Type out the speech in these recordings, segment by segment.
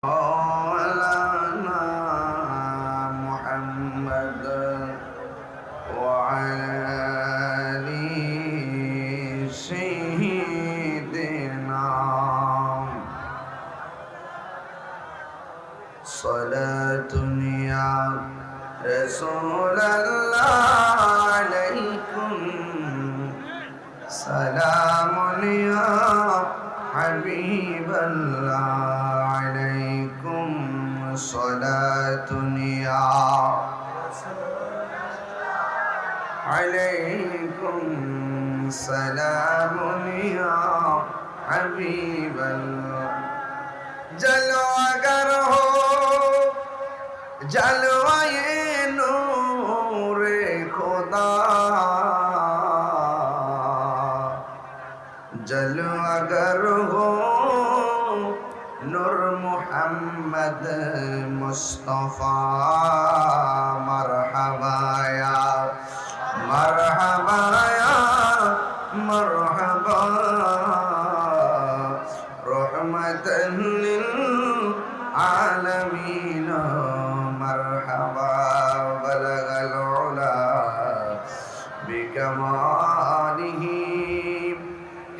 مولانا محمد وعلى آل سيدنا صلاة يا رسول الله عليكم سلام يا حبيب الله عليكم صلاة يا عليكم سلام يا حبيب الله जलवागर हो जलवाए नूरे खुदा जलवागर हो नूर मुहम्मद मुस्तफा मरहबा या मरहबा या मरहबा रहमतन लिल आलमीन मरहबा बलगल उला बिकमालिही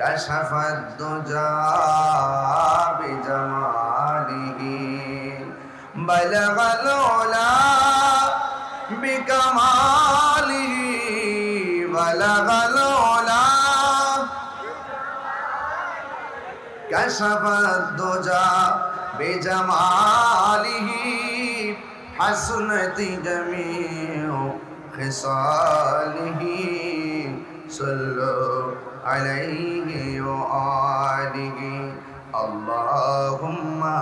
कशफत दुजा बिजमालिही बलगल उला बिकमालिही बलगल उला कशफत दुजा बिजमालिही हसनत जमीउ खिसालिही सल्लु अलैहि व आलिहि अल्लाहुम्मा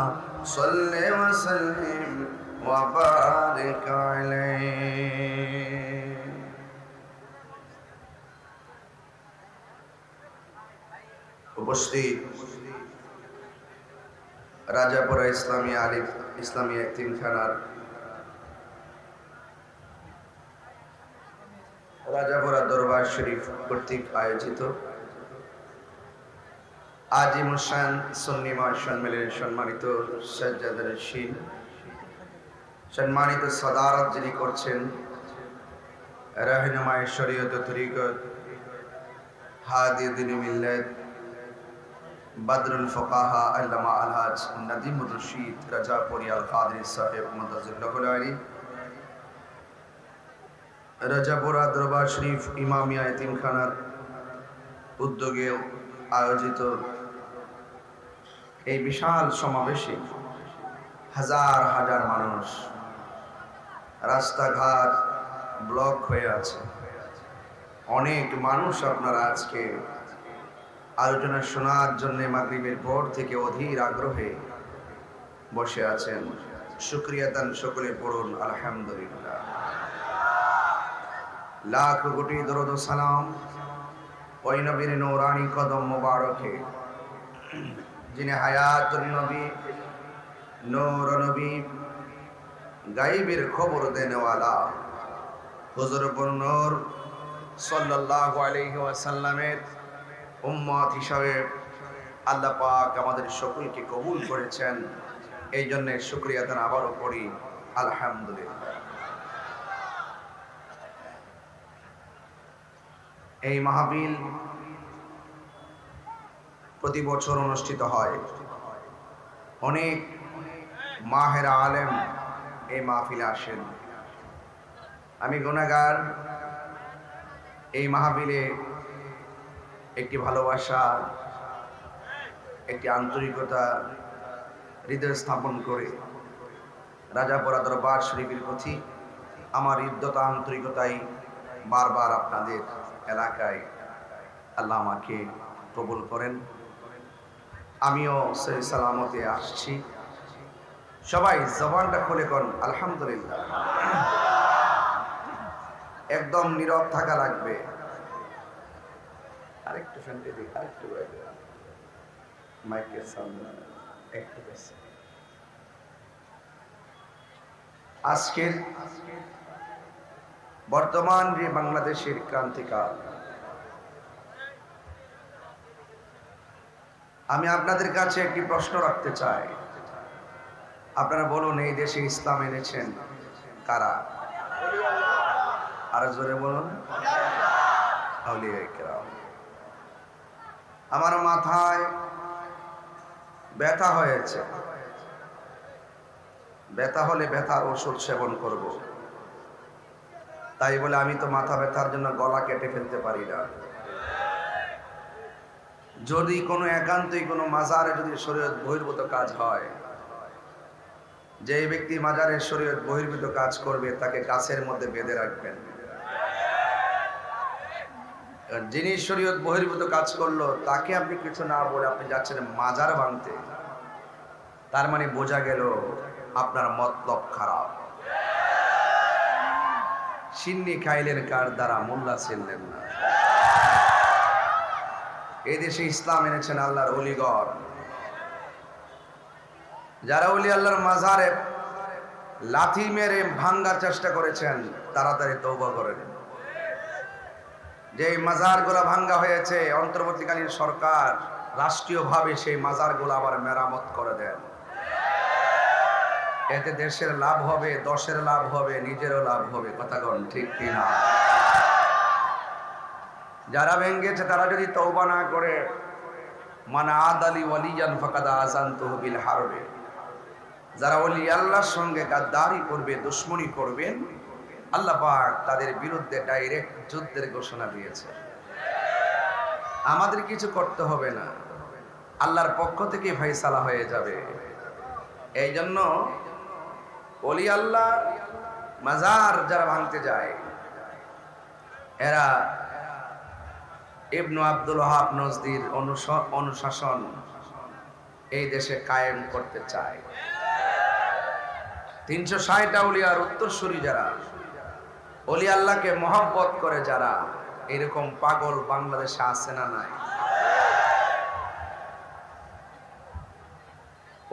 सल्लि व सल्लिम व बारिक अलैहि। उपस्थित রাজাপুরা ইসলামী আলিফ ইসলামী এতিমখানার রাজাপুরা দরবার শরীফ কর্তৃক আয়োজিত আজিমুসান সুন্নিমা সম্মেলনের সম্মানিত সাজ্জাদার শীল সম্মানিত সদারত যিনি করছেন রাহনুমায়ে শরীয়ত তরিকত হাদি দ্বীন মিল্লাত बदरुल फकाहा अल्लामा अलहाज नदीमुर रशीद रजापुरी अल कादरी साहेब मुंतज़िरुल अली রাজাপুরা দরবার শরীফ ইমামিয়া এতিমখানার উদ্যোগে আয়োজিত এই বিশাল সমাবেশে হাজার হাজার মানুষ, রাস্তাঘাট ব্লক হয়ে আছে। অনেক মানুষ আপনারা আজকে আলোচনা শোনার জন্য মাগরিবের পর থেকে অধীর আগ্রহে বসে আছেন। শুকরিয়া দান সকলে পড়ুন আলহামদুলিল্লাহ। লাখ কোটি দরুদ ও সালাম ওই নবীর নূরানি কদম মোবারকে যিনি হায়াতুন নবী, নূর নবী, গায়বের খবর দেনেওয়ালা হুজুর নূর সাল্লাল্লাহু আলাইহি ওয়াসাল্লামের উম্মত হিসাবে আল্লাহ পাক আমাদের সকলকে কবুল করেছেন। এই জন্য শুকরিয়া দান আবারও করি আলহামদুলিল্লাহ। এই মাহফিল প্রতি বছর অনুষ্ঠিত হয়। অনেক মাহের আলেম এই মাহফিলে আসেন। আমি গুনাহগার। এই মাহফিলে একটি ভালোবাসা, একটি আন্তরিকতা হৃদয় স্থাপন করে রাজাপুরা দরবার শরীফের প্রতি আমার হৃদ্যতা আন্তরিকতাই বারবার আপনাদের এলাকায় আল্লাহ আমাকে কবুল করেন। আমিও সেই সালামতে আসছি। সবাই জবানটা খুলে কোন আলহামদুলিল্লাহ। একদম নীরব থাকা লাগবে। আরেকটু শুনতে দিই, আরেকটু মাইকের সামনে একটু বেশি। আজকের বর্তমান যে বাংলাদেশের ক্রান্তিকাল, আমি আপনাদের কাছে একটি প্রশ্ন রাখতে চাই। আপনারা বলুন, এই দেশে ইসলাম এনেছেন কারা? আর জোরে বলুন, আউলিয়ায়ে কেরাম। আমার মাথায় ব্যথা হয়েছে, ব্যথা হলে ব্যথার ওষুধ সেবন করব, তাই বলে আমি তো মাথা ব্যথার জন্য গলা কেটে ফেলতে পারি না। যদি কোনো একান্তই কোনো মাজারে যদি শরীয়ত বহির্ভূত কাজ হয়, যে ব্যক্তি মাজারের শরীয়ত বহির্ভূত কাজ করবে তাকে গাছের মধ্যে বেঁধে রাখবেন। যিনি শরীয়ত বহির্ভূত কাজ করলো তাকে আপনি কিছু না বলে আপনি যাচ্ছেন মাজার ভাঙতে, তার মানে বোঝা গেল আপনার মতলব খারাপ। সিন্নি খাইলেন কার দ্বারা, মোল্লা ছিলেন না। এই দেশে ইসলাম এনেছেন আল্লাহর ওলিগণ। যারা ওলি আল্লাহর মাজারে লাথি মেরে ভাঙ্গার চেষ্টা করেছেন তাড়াতাড়ি তওবা করেন। যে মাজারগুলো ভাঙ্গা হয়েছে, অন্তর্বর্তীকালীন সরকার রাষ্ট্রীয়ভাবে সেই মাজারগুলো আবার মেরামত করে দেন। এতে দেশের লাভ হবে, দশের লাভ হবে, নিজেরও লাভ হবে। কথাগণ ঠিক কিনা? যারা ভেঙ্গেছে তারা যদি তওবা না করে, মান আদালি ওয়ালিয়ান ফাকাদ আযানতুহু বিল হারবে, যারা ওলি আল্লাহর সঙ্গে গাদ্দারি করবে, দুশমনি করবেন, আল্লাহ পাক তাদের বিরুদ্ধে ডাইরেক্ট যুদ্ধের ঘোষণা দিয়েছে। আমাদের কিছু করতে হবে না, আল্লাহর পক্ষ থেকে ফয়সালা হয়ে যাবে। এই জন্য ওলি আল্লাহ মাজার যারা ভাঙতে যায়, এরা ইবনু আব্দুল ওয়াহাব নজদির অনুশাসন এই দেশে কায়েম করতে চায়। 360 আউলিয়ার উত্তরসূরি যারা, ওলি আল্লাহকে মহব্বত করে যারা, এরকম পাগল বাংলাদেশে আছে না নাই?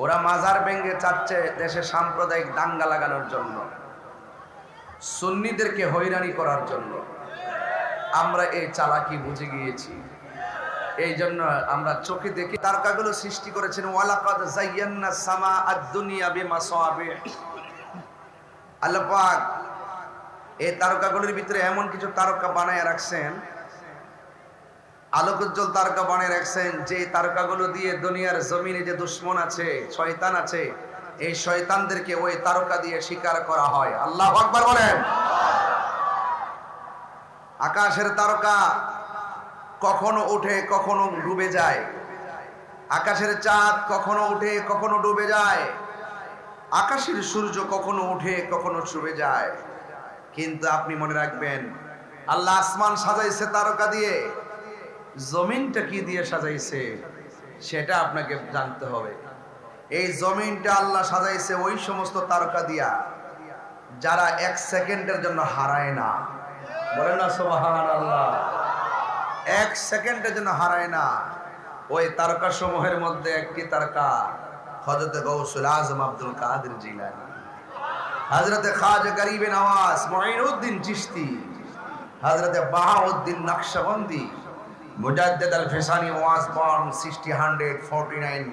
ওরা মাজার ভেঙে চাচ্ছে দেশে সাম্প্রদায়িক দাঙ্গা লাগানোর জন্য, সুন্নিদেরকে হয়রানি করার জন্য। আমরা এই চালাকি বুঝে গিয়েছি, এই জন্য আমরা চোখে দেখি তারকাগুলো সৃষ্টি করেছেন। ওয়ালাকাদ যায়্যান্না সামা আদ-দুনিয়া বিমাসাবিহ। আল্লাহ পাক এই তারকাগুলোর ভিতরে এমন কিছু তারকা বানায় রাখছেন, আলোকোজ্জ্বল তারকা বানিয়ে রাখছেন, যে তারকাগুলো দিয়ে দুনিয়ার জমিনে যে দুশ্মন আছে, শয়তান আছে, এই শয়তানদেরকে ওই তারকা দিয়ে শিকার করা হয়। আল্লাহু আকবার বলেন। আকাশের তারকা কখনো উঠে কখনো ডুবে যায়, আকাশের চাঁদ কখনো উঠে কখনো ডুবে যায়, আকাশের সূর্য কখনো উঠে কখনো ডুবে যায়। কিন্তু আপনি মনে রাখবেন, আল্লাহ আসমান সাজাইছে তারকা দিয়ে, জমিনটা কি দিয়ে সাজাইছে সেটা আপনাকে জানতে হবে। এই জমিনটা আল্লাহ সাজাইছে ওই সমস্ত তারকা দিয়া যারা 1 সেকেন্ডের জন্য হারায় না। বলেন না সুবহানাল্লাহ। 1 সেকেন্ডের জন্য হারায় না। ওই তারকা সমূহের মধ্যে একটি তারকা হযরত গাউসুল আজম আব্দুল কাদের জিলানী, হযরত খাজা গরিবে নওয়াজ মুঈনুদ্দিন চিশতি, হযরত বাহাউদ্দিন নকশবন্দি, মুজাদ্দিদ আল-ফিসানি was born 1649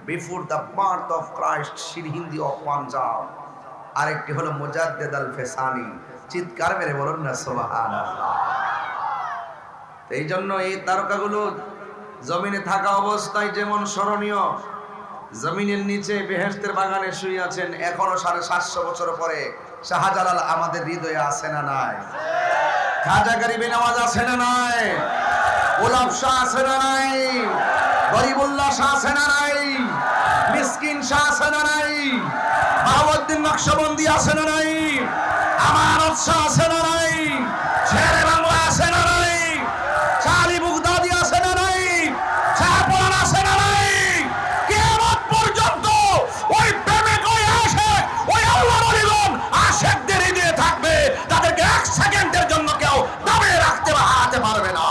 before the birth of Christ, Sirhindi of Punjab। আরেকটি হলো মুজাদ্দিদ আল-ফিসানি। চিৎকার মেরে বলুন না সুবহানাল্লাহ। এই জন্য এই তারকাগুলো জমিনে থাকা অবস্থায় যেমন স্মরণীয়, জমিনের নিচে বেহেশতের বাগানে শুয়ে আছেন, এখনো 750 বছর পরে শাহজালাল আমাদের হৃদয়ে আছে না নাই? খাজা গরিবে নওয়াজ আছে না নাই? গোলাপ শাহ আছে না নাই? গরিবুল্লাহ শাহ আছে না নাই? মিসকিন শাহ আছে না নাই? বাহাউদ্দিন নকশবন্দি আছে না নাই? আমানত শাহ আছে না নাই? শেরে বাংলা আছে না নাই? শালি বুগদাদি আছে না নাই? শাহপুরান আছে না নাই? কিয়ামত পর্যন্ত ওই প্রেমিক, ওই আশিক, ওই আল্লাহর ওলিগণ আশিকদের হৃদয়ে থাকবে, তাদেরকে 1 সেকেন্ডের জন্য কেউ দাবিয়ে রাখতে বা হারাতে পারবে না।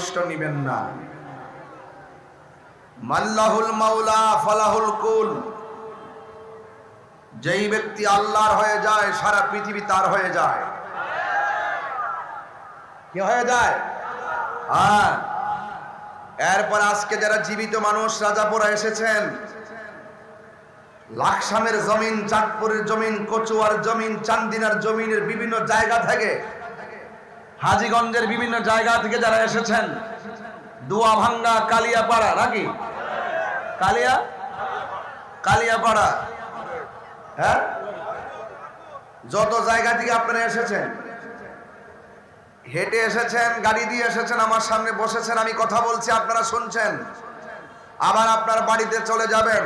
কষ্ট নিবেন না। মাল্লাহুল মাওলা ফালাহুল কুল, যেই ব্যক্তি আল্লাহর হয়ে যায় সারা পৃথিবী তার হয়ে যায়। কি হয়ে যায়? হ্যাঁ। এরপর আজকে যারা জীবিত মানুষ রাজাপুরা এসেছেন, লাকসামের জমিন, চাঁদপুরের জমিন, কচুয়ার জমিন, চান্দিনার জমিনের বিভিন্ন জায়গা থেকে, হাজীগঞ্জের বিভিন্ন জায়গা থেকে যারা এসেছেন, দোয়াভাঙ্গা, কালিয়াপাড়া, নাকি কালিয়াপাড়া, হ্যাঁ, যত জায়গা থেকে আপনারা এসেছেন, হেঁটে এসেছেন, গাড়ি দিয়ে এসেছেন, আমার সামনে বসেছেন, আমি কথা বলছি, আপনারা শুনছেন, আবার আপনার বাড়িতে চলে যাবেন,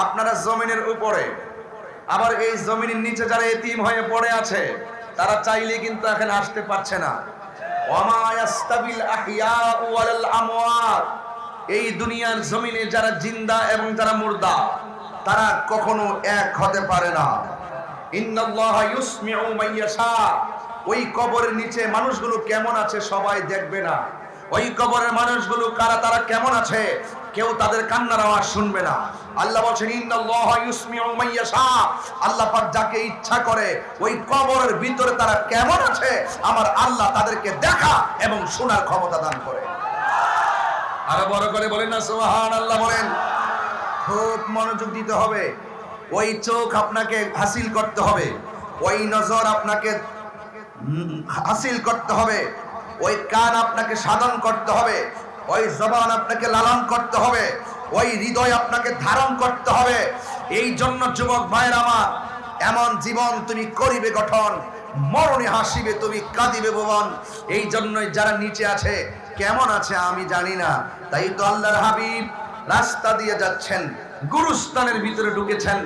আপনারা জমিনের উপরে, আবার এই জমিনের নিচে যারা এতিম হয়ে পড়ে আছে তারা চাইলে কিন্তু এখানে আসতে পারছে না। ওয়ামা ইয়াস্তাবিল আহইয়াউ ওয়াল আমওয়াত, এই দুনিয়ার জমিনে যারা জিন্দা এবং যারা মুর্দা তারা কখনো এক হতে পারে না। ইন্নাল্লাহা ইউসমিউ মান ইয়াশা, ওই কবরের নিচে মানুষগুলো কেমন আছে সবাই দেখবে না। ওই কবরের মানুষগুলো কারা, তারা কেমন আছে কেউ তাদের কান্নার আওয়াজ শুনবে না। আল্লাহ বলেন ইন্নাল্লাহা ইউসমিউ মান ইয়াশা, আল্লাহ পাক যাকে ইচ্ছা করে ওই কবরের ভিতরে তারা কেমন আছে আমার আল্লাহ তাদেরকে দেখা এবং শোনার ক্ষমতা দান করে। আরো বড় করে বলেন না সুবহানাল্লাহ। বলেন, খুব মনোযোগ দিতে হবে। ওই চোখ আপনাকে হাসিল করতে হবে, ওই নজর আপনাকে হাসিল করতে হবে, ওই কান আপনাকে সাধন করতে হবে, ওই জবান আপনাকে লালন করতে হবে, ওই হৃদয় আপনাকে ধারণ করতে হবে। এই জন্য যুবক ভাইয়ের আমার, এমন জীবন তুমি করিবে গঠন, মরণে হাসিবে তুমি কাঁদিবে ভুবন। এই জন্যই যারা নিচে আছে কেমন আছে আমি জানি না, তাই তো আল্লাহর হাবিব রাস্তা দিয়ে যাচ্ছেন, গুরুস্থানের ভিতরে ঢুকেছেন,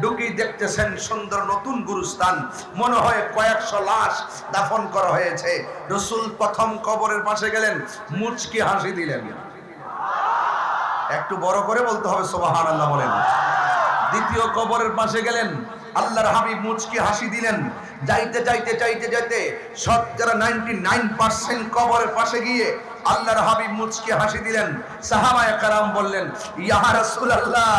ঢুকেই দেখতেছেন সুন্দর নতুন গুরুস্থান, মনে হয় কয়েকশো লাশ দাফন করা হয়েছে। রাসূল প্রথম কবরের পাশে গেলেন, মুচকি হাসি দিলেন। একটু বড় করে বলতে হবে সুবহানাল্লাহ। বলেন, দ্বিতীয় কবরের পাশে গেলেন, আল্লাহর হাবিব মুচকি হাসি দিলেন। যাইতে যাইতে যাইতে যাইতে শতকরা 99% কবরের পাশে গিয়ে আল্লাহর হাবিব মুচকি হাসি দিলেন। সাহাবায়ে কেরাম বললেন, ইয়া রাসূলুল্লাহ,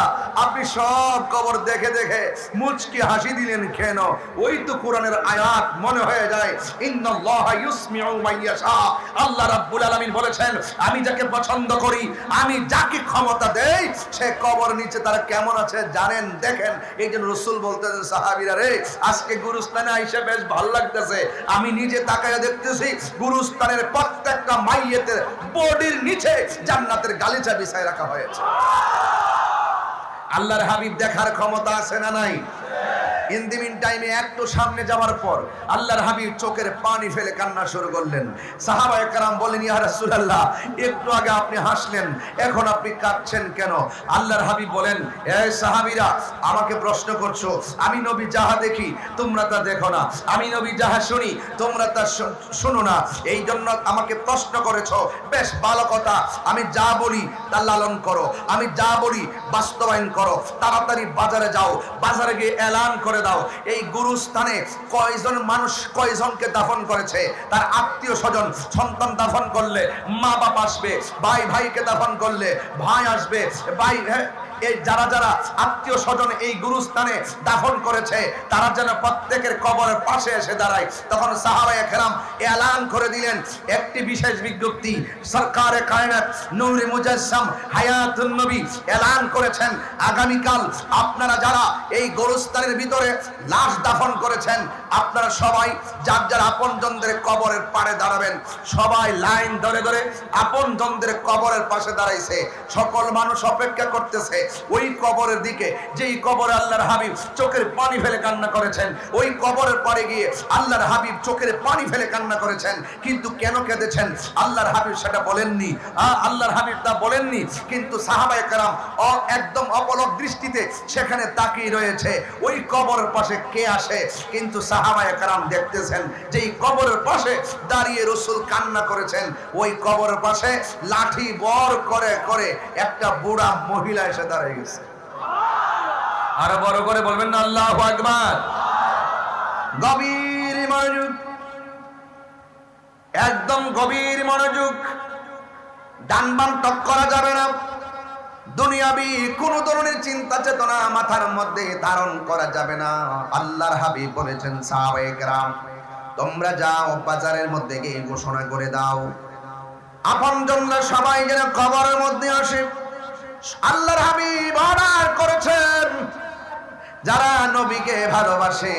আপনি সব কবর দেখে দেখে মুচকি হাসি দিলেন কেন? ওই তো কোরআনের আয়াত মনে হয়ে যায়, ইন্নাল্লাহা ইউসমিউ মান ইয়াশা। আল্লাহ রাব্বুল আলামিন বলেছেন, আমি যাকে পছন্দ করি, আমি যাকে ক্ষমতা দেই, সে কবর নিচে তারা কেমন আছে জানেন, দেখেন। এই জন্য রাসূল বলতেছেন, সাহাবীরা রে, আজকে গুরুস্থানে আইসা বেশ ভালো লাগতেছে। আমি নিজে তাকায়া দেখতেছি গুরুস্থানের প্রত্যেকটা মাইয়েতের বডির নিচে জান্নাতের গালিচা বিছায় রাখা হয়েছে। আল্লাহর হাবিব দেখার ক্ষমতা আছে না নাই? ইন দি মিন টাইমে একটু সামনে যাওয়ার পর আল্লাহর হাবিব চোখের পানি ফেলে কান্না শুরু করলেন। সাহাবায়ে কেরাম বলেন, ইয়া রাসূলুল্লাহ, একটু আগে আপনি হাসলেন, এখন আপনি কাঁদছেন কেন? আল্লাহর হাবিব বলেন, এই সাহাবীরা, আমাকে প্রশ্ন করছো, আমি নবী যাহা দেখি তোমরা তা দেখো না, আমি নবী যাহা শুনি তোমরা তা শুনো না, এই জন্য আমাকে প্রশ্ন করেছো। বেশ ভালো কথা, আমি যা বলি তা লালন করো, আমি যা বলি বাস্তবায়ন করো। তাড়াতাড়ি বাজারে যাও, বাজারে গিয়ে এলান করে দাও, এই গুরুস্থানে কয়জন মানুষ কয়জনকে দাফন করেছে, তার আত্মীয় স্বজন, সন্তান দাফন করলে মা বাপ আসবে, ভাই ভাইকে দাফন করলে ভাই আসবে, ভাই, এই যারা যারা আত্মীয় স্বজন এই গুরুস্থানে দাফন করেছে তারা যেন প্রত্যেকের কবরের পাশে এসে দাঁড়ায়। তখন সাহাবায়ে কেরাম এলান করে দিলেন একটি বিশেষ বিজ্ঞপ্তি। সরকারে কায়নাত নূরে মুজাসসাম হায়াতুন নবী এলান করেছেন, আগামীকাল আপনারা যারা এই গুরুস্থানের ভিতরে লাশ দাফন করেছেন, আপনারা সবাই যার যার আপনজনদের কবরের পাড়ে দাঁড়াবেন। সবাই লাইন ধরে ধরে আপনজনদের কবরের পাশে দাঁড়াইছে। সকল মানুষ অপেক্ষা করতেছে ওই কবরের দিকে, যেই কবরে আল্লাহর হাবিব চোখের পানি ফেলে কান্না করেছেন। ওই কবরের পাড়ে গিয়ে আল্লাহর হাবিব চোখের পানি ফেলে কান্না করেছেন। কিন্তু কেন কেঁদেছেন আল্লাহর হাবিব সেটা বলেননি। আল্লাহর হাবিব তা বলেননি, কিন্তু সাহাবায়ে কেরাম একদম অপলক দৃষ্টিতে সেখানে তাকিয়ে রয়েছে ওই কবরের পাশে কে আসে। কিন্তু সাহাবায়ে কেরাম দেখতেছেন যে এই কবরের পাশে দাঁড়িয়ে রাসূল কান্না করেছেন, ওই কবরের পাশে লাঠি বর করে করে একটা বুড়া মহিলা এসে দাঁড়িয়ে গেছে। আর বড় করে বলবেন না আল্লাহু আকবার। গভীর মনোযোগ, একদম গভীর মনোযোগ। ডান বাম টক করা যাবে না, দুনিয়াবি কোন ধরনের চিন্তা চেতনা মাথার মধ্যে ধারণ করা যাবে না। আল্লাহর হাবিব বলেছেন, সাহাবায়ে কেরাম তোমরা যাও বাজারের মধ্যে গিয়ে ঘোষণা করে দাও আপনজনরা সবাই যেন কবরের মধ্যে আসে। আল্লাহর হাবিব অর্ডার করেছেন, যারা নবীকে ভালোবাসে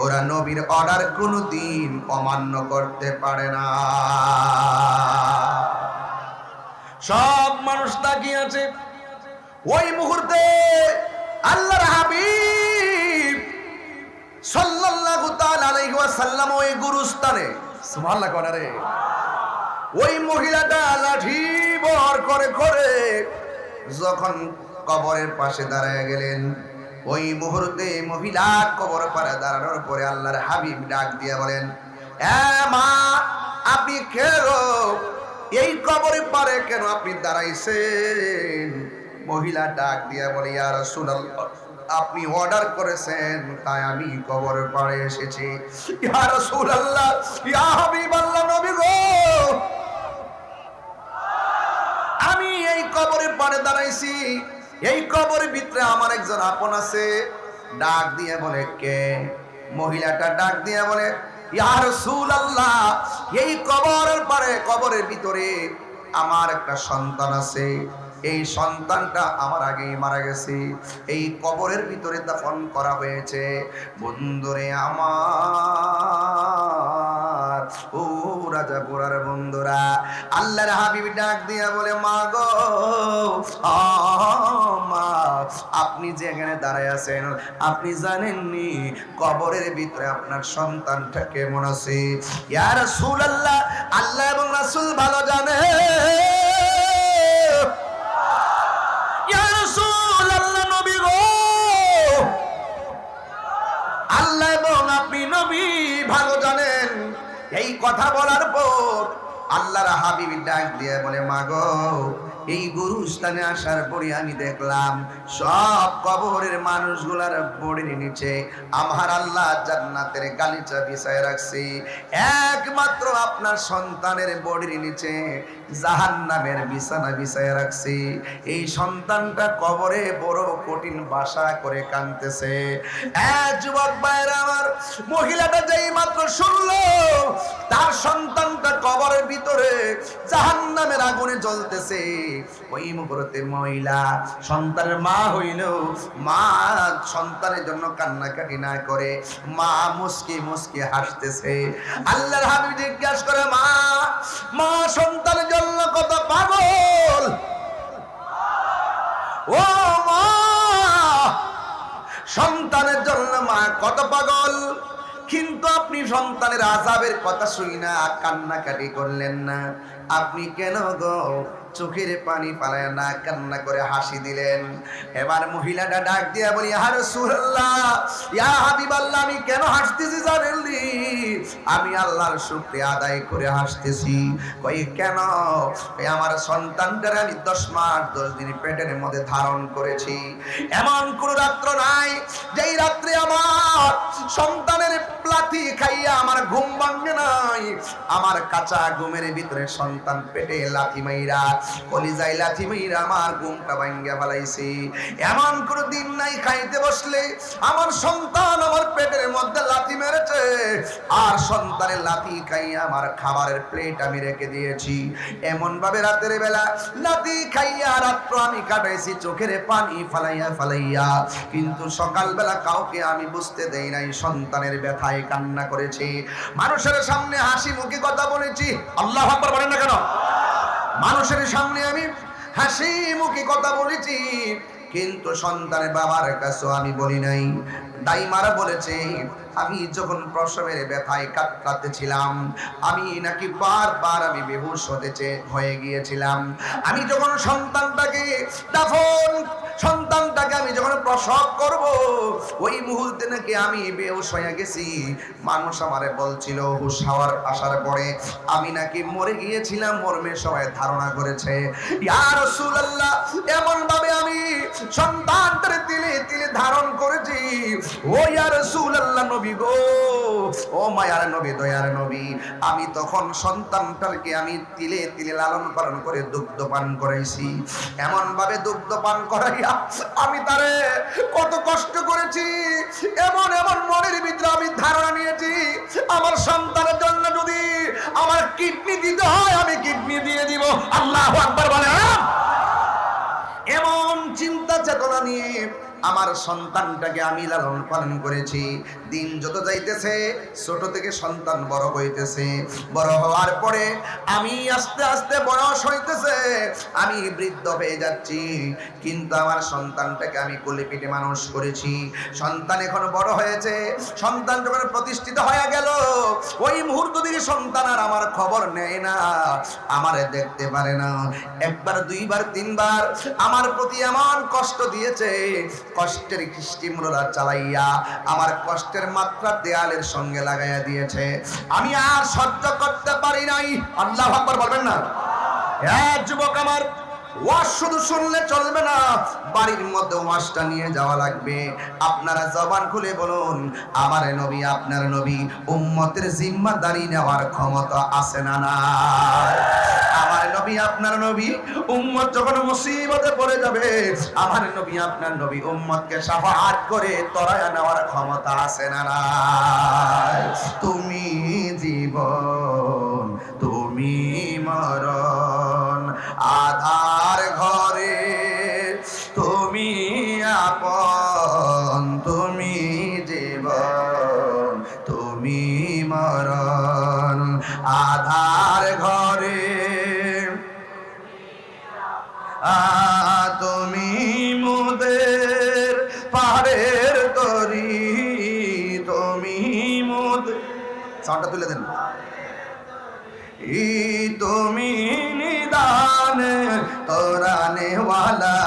ওরা নবীর অর্ডার কোনদিন অমান্য করতে পারে না। সব মানুষ তাকিয়ে আছে। ওই মুহূর্তে আল্লাহর হাবিব সাল্লাল্লাহু তাআলা আলাইহি ওয়াসাল্লাম ওই গুরুস্থানে, সুবহানাল্লাহ কোনা রে, ওই মহিলাটা লাঠি বহর করে করে যখন কবরের পাশে দাঁড়ায় গেলেন, ওই মুহূর্তে মহিলা কবর পারে দাঁড়ানোর পরে আল্লাহর হাবিব ডাক দিয়ে বলেন, মা আপনি কেন এই কবরের পারে কেন আপনি দাঁড়াইছেন? মহিলা ডাক দিয়ে বলে, ইয়া রাসূলুল্লাহ আপনি অর্ডার করেছেন তাই আমি কবরের পারে এসেছি। ইয়া রাসূলুল্লাহ, ইয়া হাবিবাল্লাহ, নবী গো আমি এই কবরের পারে দাঁড়াইছি, এই কবরের ভিতরে আমার একজন আপন আছে। ডাক দিয়ে বলে, কে? মহিলাটা ডাক দিয়ে বলে, ইয়া রাসূলুল্লাহ এই কবরের পারে, কবরের ভিতরে আমার একটা সন্তান আছে, এই সন্তানটা আমার আগেই মারা গেছে, এই কবরের ভিতরে দাফন করা হয়েছে। বন্ধুরে আমার, ও রাজা গোরার বন্ধুরা, আল্লাহর হাবিব ডাক দিয়া বলে, মা গো মা আপনি যে এখানে দাঁড়ায় আছেন আপনি জানেননি কবরের ভিতরে আপনার সন্তানটা কেমন আছে? ইয়া রাসূলুল্লাহ আল্লাহ এবং রাসূল ভালো জানে। ইয়া রাসূলুল্লাহ নবী গো আল্লাহ এবং আপনি নবী ভালো জানেন। এই কথা বলার পর আল্লাহর হাবিব ডাক দিয়ে বলে, মা গো এই গুরুস্থানে আসার পরে আমি দেখলাম সব কবরের মানুষগুলার বডির নিচে আমার আল্লাহ জান্নাতের গালিচা বিছায় রাখছি, একমাত্র আপনার সন্তানের বডির নিচে জাহান্নামের বিছানা বিছায় রাখছি। এই সন্তানটা কবরে বড় কঠিন বাসা করে কাঁদতেছে। যুবক ভাইরা আমার, মহিলাটা যেই মাত্র শুনলো তার সন্তানটা কবরের ভিতরে জাহান্নামের আগুনে জ্বলতেছে, ওই মুহূর্তে মহিলা সন্তানের মা হইল, মা সন্তানের জন্য কান্নাকাটি না করে মা মুস্কি মুস্কি হাসতেছে। আল্লাহর হাবিব জিজ্ঞাসা করে, মা মা সন্তানের জন্য কত পাগল? ও মা সন্তানের জন্য মা কত পাগল, কিন্তু আপনি সন্তানের আযাবের কথা শুই না কান্নাকাটি করলেন না, আপনি কেন গো চোখের পানি পালায় না কান্না করে হাসি দিলেন? এবার মহিলাটা ডাক দিয়া বলি, ইয়া রাসূলুল্লাহ ইয়া হাবিবাল্লাহ আমি কেন হাসতেছি জানেননি? আমি আল্লাহর শুকরিয়া আদায় করে হাসতেছি। কই কেন? আমার সন্তানটারে আমি 10 মাস 10 দিন পেটের মধ্যে ধারণ করেছি, এমন কোন রাত্র নাই যেই রাত্রে আমার সন্তানের লাথি খাইয়া আমার ঘুম ভাঙে নাই। আমার কাঁচা ঘুমের ভিতরে সন্তান পেটে লাথি মাইরা কলিজায় লাথি মাইরা আমার ঘুমটা ভাঙ্গা ফেলাইছি। এমন কোন দিন নাই খাইতে বসলে আমার সন্তান আমার পেটের মধ্যে লাথি মেরেছে, আর সন্তানের লাথি খাইয়া আমার খাবারের প্লেট আমি রেখে দিয়েছি। এমন ভাবে রাতের বেলা লাথি খাইয়া রাত্র আমি কাটাইছি চোখের পানি ফালাইয়া ফালাইয়া, কিন্তু সকালবেলা কাউকে আমি বুঝতে দেই নাই সন্তানের ব্যথায় কান্না করেছি, মানুষের সামনে হাসি মুখে কথা বলেছি। আল্লাহু আকবার বলেন না কেন? মানুষের সামনে আমি হাসি মুখে কথা বলেছি, কিন্তু সন্তানের বাবার কাছেও আমি বলি নাই। দাইমারা বলেছে আমি যখন প্রসবের ব্যথায় কাতরাতেছিলাম, আমি নাকি বারবার আমি বেহুশ হয়ে গিয়েছিলাম। আমি যখন সন্তানটাকে দাফন সন্তানটাকে আমি যখন প্রসব করব ওই মুহূর্তে নাকি আমি বেহুশ হয়ে গেছি। মানুষ আমারে বলছিল হুশ হওয়ার আসার পরে আমি নাকি মরে গিয়েছিলাম, মর্মে সবাই ধারণা করেছে। ইয়া রাসূলুল্লাহ, এমন ভাবে আমি সন্তানটারে তিলে তিলে ধারণ করেছি। ও ইয়া রাসূলুল্লাহ, নবী গো, ও মায়ার নবী, দয়ার নবী, আমি তখন সন্তানটাকে আমি তিলে তিলে লালন পালন করে দুগ্ধ পান করাইছি। এমন ভাবে দুগ্ধ পান করাইয়া আমি তারে কত কষ্ট করেছি। এমন এমন মনের ভিতরে আমি ধারণা নিয়েছি, আমার সন্তানের জন্য যদি আমার কিডনি দিতে হয় আমি কিডনি দিয়ে দিব। আল্লাহু আকবার বলেন। এমন চিন্তা চেতনা নিয়ে আমার সন্তানটাকে আমি লালন পালন করেছি। দিন যত যাইতেছে ছোট থেকে সন্তান বড় হইতেছে, বড় হওয়ার পরে আমি আস্তে আস্তে বয়স হইতেছে, আমি বৃদ্ধ হয়ে যাচ্ছি, কিন্তু আমার সন্তানটাকে আমি কোলে পিঠে মানুষ করেছি। সন্তান এখন বড় হয়েছে, সন্তান যখন প্রতিষ্ঠিত হয়ে গেল ওই মুহূর্ত থেকে সন্তান আর আমার খবর নেয় না, আমারে দেখতে পারে না। একবার দুইবার তিনবার আমার প্রতি এমন কষ্ট দিয়েছে, কষ্টের কিস্তিমূলা চালাইয়া আমার কষ্টের মাত্রা দেয়ালের সঙ্গে লাগাইয়া দিয়েছে। আমি আর সহ্য করতে পারি নাই। আল্লাহু আকবার বলবেন না? হ্যাঁ যুবক আমার, ওয়াজ শুধু শুনলে চলবে না, বাড়ির মধ্যে ওয়াজটা নিয়ে যাওয়া লাগবে। আপনারা জবান খুলে বলুন, আমার নবী আপনার নবী উম্মতের জিম্মাদারি নেওয়ার ক্ষমতা আছে না নাই? আমার নবী আপনার নবী উম্মত যখন মুসিবতে পড়ে যাবে, আমার নবী আপনার নবী উম্মতকে শাফাআত করে তরায়া নেওয়ার ক্ষমতা আছে না নাই? তুমি জীবন তুমি মরণ, আধার ঘরে তুমি আপন, তুমি জীবন তুমি মরণ, আধার ঘরে তুমি মোদের পাহাড়ের তরি, তুমি মোদের, সাউন্ডটা তুলে দেন, তুমি নিদান তোরানে ওয়ালা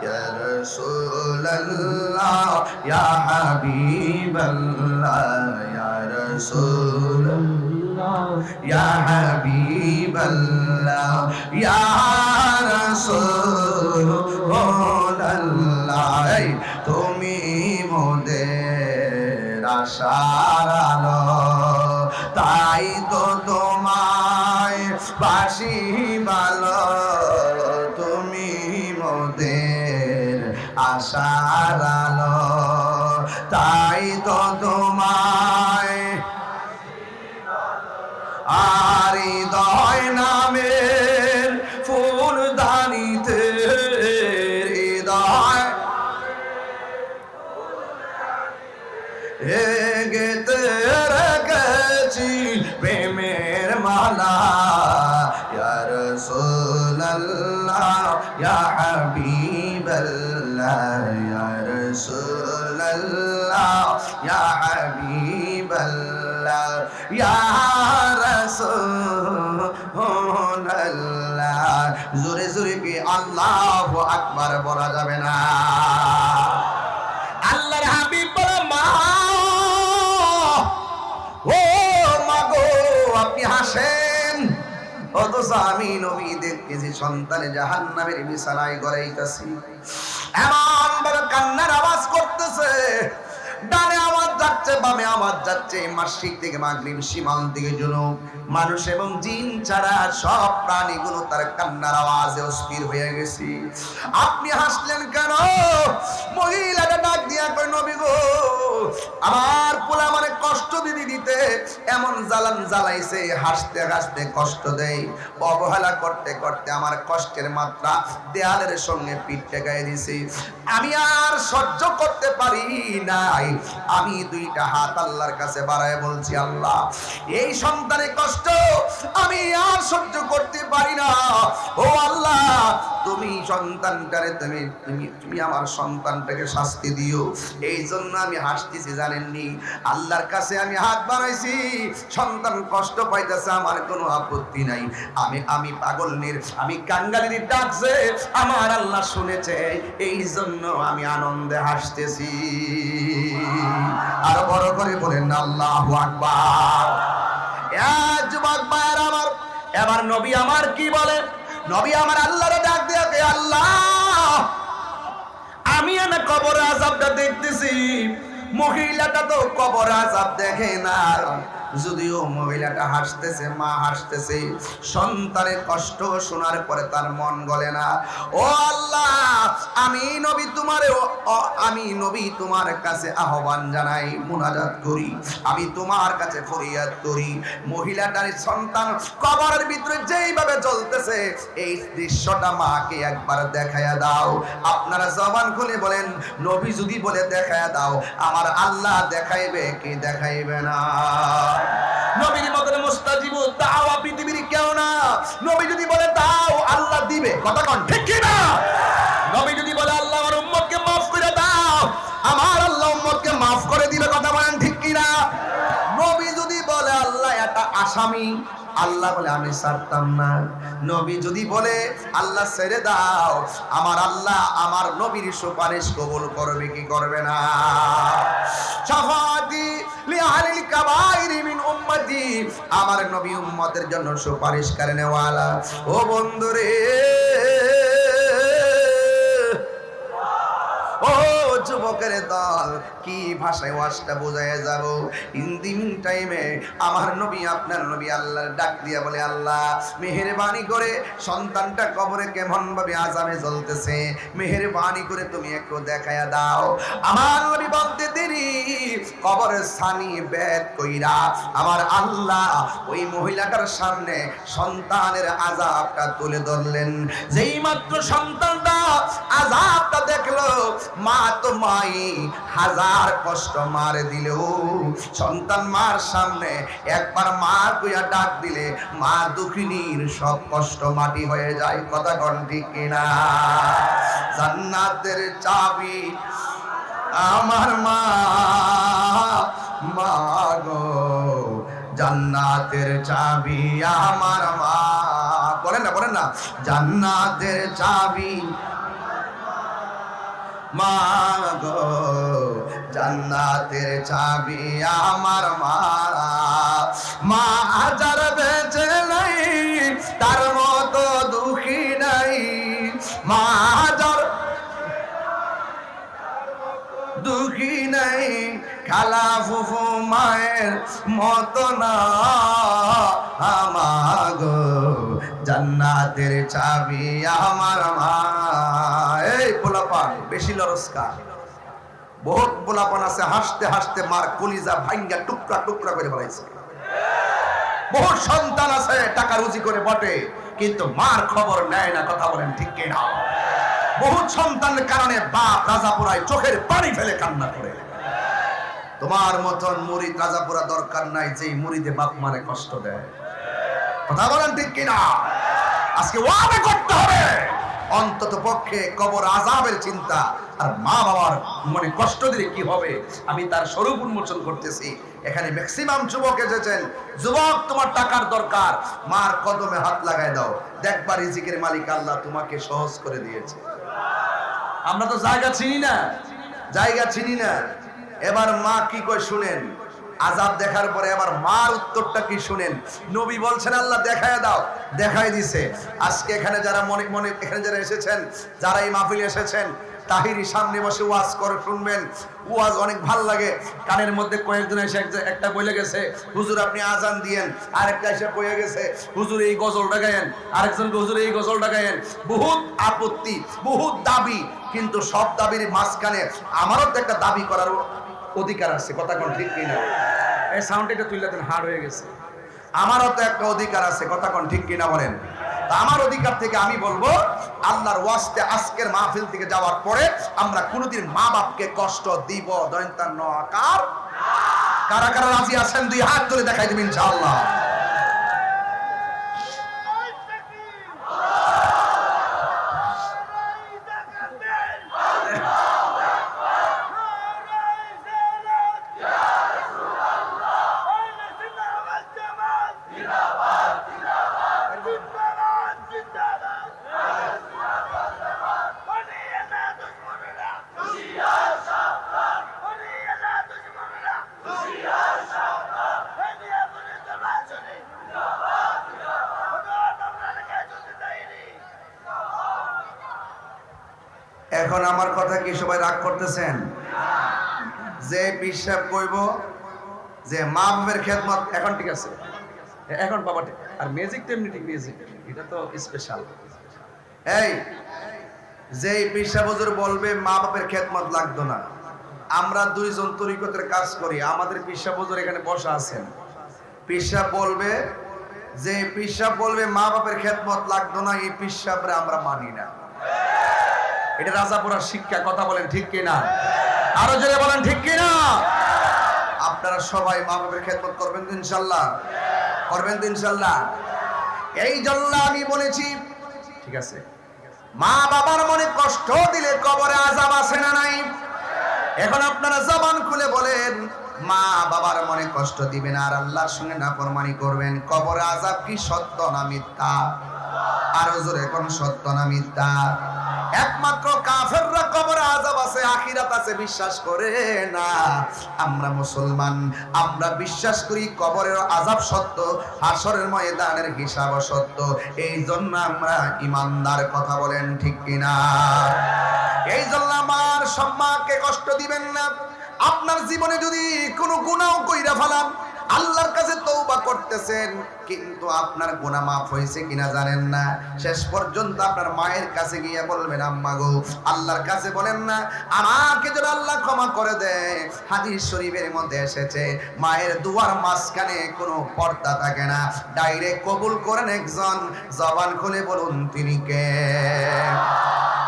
ইয়া রাসূলুল্লাহ ইয়া হাবিবাল্লাহ ইয়া রাসূলুল্লাহ ইয়া হাবিবাল্লাহ ইয়া রাসূলুল্লাহ, তুমি মোদের আশার আলো, তাই তো তোমায় বাসি ভালো, তুমি মোদের আশার আলো, তাই তো তোমায় আর হৃদয় নামের ফুল দানিতে, হৃদয় গেতে রেখেছি প্রেমের মালা, ইয়া রাসূলুল্লাহ ইয়া হাবিবাল্লাহ ইয়া রাসূলুল্লাহ ইয়া হাবিবাল্লাহ ইয়া রাসূলুল্লাহ। জোরে জোরে কি আল্লাহু আকবার বলা যাবে না? আল্লাহর হাবিব বলে, মা ও মাগো আপনি হাসেন, অথচ আমি নবী দেখতেছি সন্তানে জাহান্নামের বিছানায় গড়াইতেছি। এমন ভাবে কান্নার আওয়াজ করতেছে, ডানে আওয়াজ যাচ্ছে, বামে আওয়াজ যাচ্ছে, মাসিক থেকে মাগরিব, সীমান্ত থেকে জুনুব, মানুষ এবং জিন ছাড়া সব প্রাণীগুলো তার কান্নার আওয়াজে অস্থির হয়ে গেছে। আপনি হাসলেন কেন? মহিলাটা ডাক দিয়া কই, নবী গো, আমার পোলা মানে কষ্ট দিদি দিতে এমন জ্বালান জ্বালাইছে, হাসতে হাসতে কষ্ট দেয়, অবহেলা করতে করতে আমার কষ্টের মাত্রা দেয়ালের সঙ্গে পিঠ ঠেকাই দিছে। আমি আর সহ্য করতে পারি নাই, আমি দুইটা হাত আল্লাহর কাছে বাড়ায় বলছি, আল্লাহ এই সন্তানের কষ্ট আমি আর সহ্য করতে পারি না, ও আল্লাহ তুমি সন্তানটারে তুমি তুমি তুমি আমার সন্তানটাকে শাস্তি দিও। এই জন্য আমি হাসতেছি জানেননি, আল্লাহর কাছে আমি হাত বাড়াইছি, সন্তান কষ্ট পাইতেছে আমার কোনো আপত্তি নাই। আমি পাগলনির আমি কাঙ্গালির ডাকছে আমার আল্লাহ শুনেছে, এই জন্য আমি আনন্দে হাসতেছি। আর বড় করে বলেন আল্লাহু আকবার। যুবক ভাইরা আমার, এবার নবী আমার কি বলে? নবী আমার আল্লাহরে ডাক দিয়ে, আল্লাহ আমি এনে কবর আযাবটা দেখতেছি, মহিলাটা তো কবর আযাব দেখে না। যদিও মহিলাটা হাসতেছে, মা হাসতেছে, সন্তানের কষ্ট শোনার পরে তার মন গলে না। ও আল্লাহ আমি নবী তোমার কাছে আহ্বান জানাই, মুনাজাত করি, আমি তোমার কাছে ফরিয়াদ করি, মহিলাটার সন্তান কবরের ভিতরে যেইভাবে জ্বলতেছে এই দৃশ্যটা মাকে একবার দেখায়া দাও। আপনারা জবান খুলে বলেন, নবী যদি বলে দেখায়া দাও, আমার আল্লাহ দেখাইবে কি দেখাইবে না? নবীর মতন মুস্তাজিবু দাওয়া পৃথিবীর কেউ না। নবী যদি বলে দাও, আল্লাহ দিবে, কথা কোন ঠিক কি না? নবী যদি বলে আল্লাহ আমার উম্মতকে মাফ করে দাও, আমার আল্লাহ উম্মতকে মাফ করে দিবে, কথা বলেন ঠিক কি না? নবী যদি বলে আল্লাহ এটা আসামি, আল্লাহ বলে আমি ছাড়তাম না। নবী যদি বলে আল্লাহ ছেড়ে দাও, আমার আল্লাহ আমার নবীর সুপারিশ কবুল করবে কি করবে না? শাফাআতি লিআহলিল কাবাইর মিন উম্মতি, আমার নবী উম্মতের জন্য সুপারিশ করে নেওয়ালা। ও বন্ধুরে, ও যুবকের দল, কি ভাষায় ওয়াজটা বোঝায় যাব? ইন দি মিন টাইমে আমার নবী আপনার নবী আল্লাহর ডাক দিয়া বলে, আল্লাহ মেহেরবানি করে সন্তানটা কবরে কেমন ভাবে আযাবে জ্বলতেছে, মেহেরবানি করে তুমি একটু দেখায়া দাও। আমার নবী বলতে দেরি, কবরের ছানি বেদ কইরা আমার আল্লাহ ওই মহিলাটার সামনে সন্তানের আযাবটা তুলে ধরলেন। যেই মাত্র সন্তানটা আযাবটা দেখলো, মা তো মাই, হাজার কষ্ট মারে দিলেও সন্তান মার সামনে একবার মা কইয়া ডাক দিলে মা দুঃখিনীর সব কষ্ট মাটি হয়ে যায়, কথা কোন ঠিক কিনা? জান্নাতের চাবি আমার মা, মা গো জান্নাতের চাবি আমার মা। বলেন না জান্নাতের চাবি মা গো, জান্নাতের চাবি আমার মা। মা হাজার বেঁচে নাই, তার মতো দুঃখী নাই। মা হাজার দুঃখী নাই, খালা ফুফু মায়ের মতো না। আমার গো জান্নাতের চাবি আমার মা। এই পোলাপান বেশি লরস্কার, বহুত পোলাপান আছে হাসতে হাসতে মার কলিজা ভাঙ্গা টুকরা টুকরা করে ফেলাইছে। বহুত সন্তান আছে টাকা রুজি করে বটে, কিন্তু মার খবর নেয় না, কথা বলেন ঠিক কিনা? বহুত সন্তানের কারণে বাপ রাজাপুরায় চোখের পানি ফেলে কান্না করে। তোমার মতন মুরিদ রাজাপুরা দরকার নাই, যেই মুরিদে বাপ মারে কষ্ট দেয়, কথা বলেন ঠিক কিনা? আজকে ওয়াদা করতে হবে অন্তত পক্ষে কবর আযাবের চিন্তা আর মা বাবার মনে কষ্ট দিলে কি হবে আমি তার স্বরূপ উন্মোচন করতেছি। এখানে ম্যাক্সিমাম যুবক এসেছেন। যুবক, তোমার টাকার দরকার, মার কদমে হাত লাগায় দাও, দেখবা রিজিকের মালিক আল্লাহ তোমাকে সহজ করে দিয়েছে। আমরা তো জায়গা চিনি না। এবার মা কি কয় শুনেন, আযাব দেখার পরে এবার মার উত্তরটা কি শুনেন। নবী বলছেন আল্লাহ দেখায় দাও, দেখায় দিছে। আজকে এখানে যারা মনে এখানে যারা এসেছেন, যারা এই মাহফিলে এসেছেন, তাহিরি সামনে বসে ওয়াজ করে শুনবেন। ওয়াজ অনেক ভাল লাগে। কানের মধ্যে কয়েকজন এসে একটা বলে গেছে, হুজুর আপনি আজান দিয়েন, আরেকটা এসে কয়ে গেছে হুজুর এই গজলটা গায়েন, আরেকজনকে হুজুর এই গজলটা গায়েন। বহুত আপত্তি, বহুত দাবি, কিন্তু সব দাবির মাঝখানে আমারও তো একটা দাবি করার অধিকার আছে, কথা কোন ঠিক কিনা? এই সাউন্ড এটা তুললে দেন, হার্ড হয়ে গেছে। আমারও তো একটা অধিকার আছে, কথা কোন ঠিক কিনা বলেন? আমার অধিকার থেকে আমি বলবো, আল্লাহর ওয়াস্তে আজকের মাহফিল থেকে যাওয়ার পরে আমরা কোনোদিন মা বাপকে কষ্ট দিব দয়ন্তার নকার। কারা কারা রাজি আছেন দুই হাত তুলে দেখাই দিবেন ইনশাআল্লাহ। এখন আমার কথা কি সবাই রাগ করতেছেন? যে পিসাব কইব যে মা বাবার খেদমত, এখন ঠিক আছে, এখন বাবা ঠিক, আর মিউজিক তো এমনি ঠিক, মিউজিক এটা তো স্পেশাল। এই যে পিসা হুজুর বলবে মা বাবার খেদমত লাগতো না, আমরা দুইজন তরিকতের কাজ করি, আমাদের পিসা হুজুর এখানে বসা আছেন, পিসা বলবে যে পিসা বলবে মা বাবার খেদমত লাগতো না, এই পিসাবরে আমরা মানি না। এটা রাজাপুরার শিক্ষা, কথা বলেন ঠিক কিনা? আরো জোরে বলেন ঠিক কিনা? আপনারা সবাই মা বাবার খেদমত করবেন তো ইনশাল্লাহ? করবেন তো ইনশাল্লাহ? এই জন্য আমি বলেছি, ঠিক আছে, মা বাবার মনে কষ্ট দিলে কবরে আযাব আছে না নাই? এখন আপনারা জবান খুলে বলেন, মা বাবার মনে কষ্ট দিবেন আর আল্লাহর সঙ্গে নাফরমানি করবেন, কবরে আযাব কি সত্য না মিথ্যা? আরো জোরে কোন সত্য না মিথ্যা? একমাত্র কাফেররা কবরে আযাব আছে, আখিরাত আছে বিশ্বাস করে না। আমরা মুসলমান, আমরা বিশ্বাস করি কবরের আযাব সত্য, হাশরের ময়দানের হিসাব সত্য। এই জন্য আমরা ইমানদার, কথা বলেন ঠিক কিনা? এই জন্য আমার সম্মাকে কষ্ট দিবেন না। আপনার জীবনে যদি কোনো গুনাহ কইরা ফেলান, আল্লাহর কাছে তওবা করতেছেন কিন্তু আপনার গুনাহ মাফ হয়েছে কিনা জানেন না, শেষ পর্যন্ত আপনার মায়ের কাছে গিয়ে বলবেন আম্মা গো, আল্লাহর কাছে বলেন না আমাকে যদি আল্লাহ ক্ষমা করে দেয়। হাদিস শরীফের মধ্যে এসেছে মায়ের দুয়ার মাঝখানে কোনো পর্দা থাকে না, ডাইরেক্ট কবুল করেন একজন, জবান খুলে বলুন তিনি কে?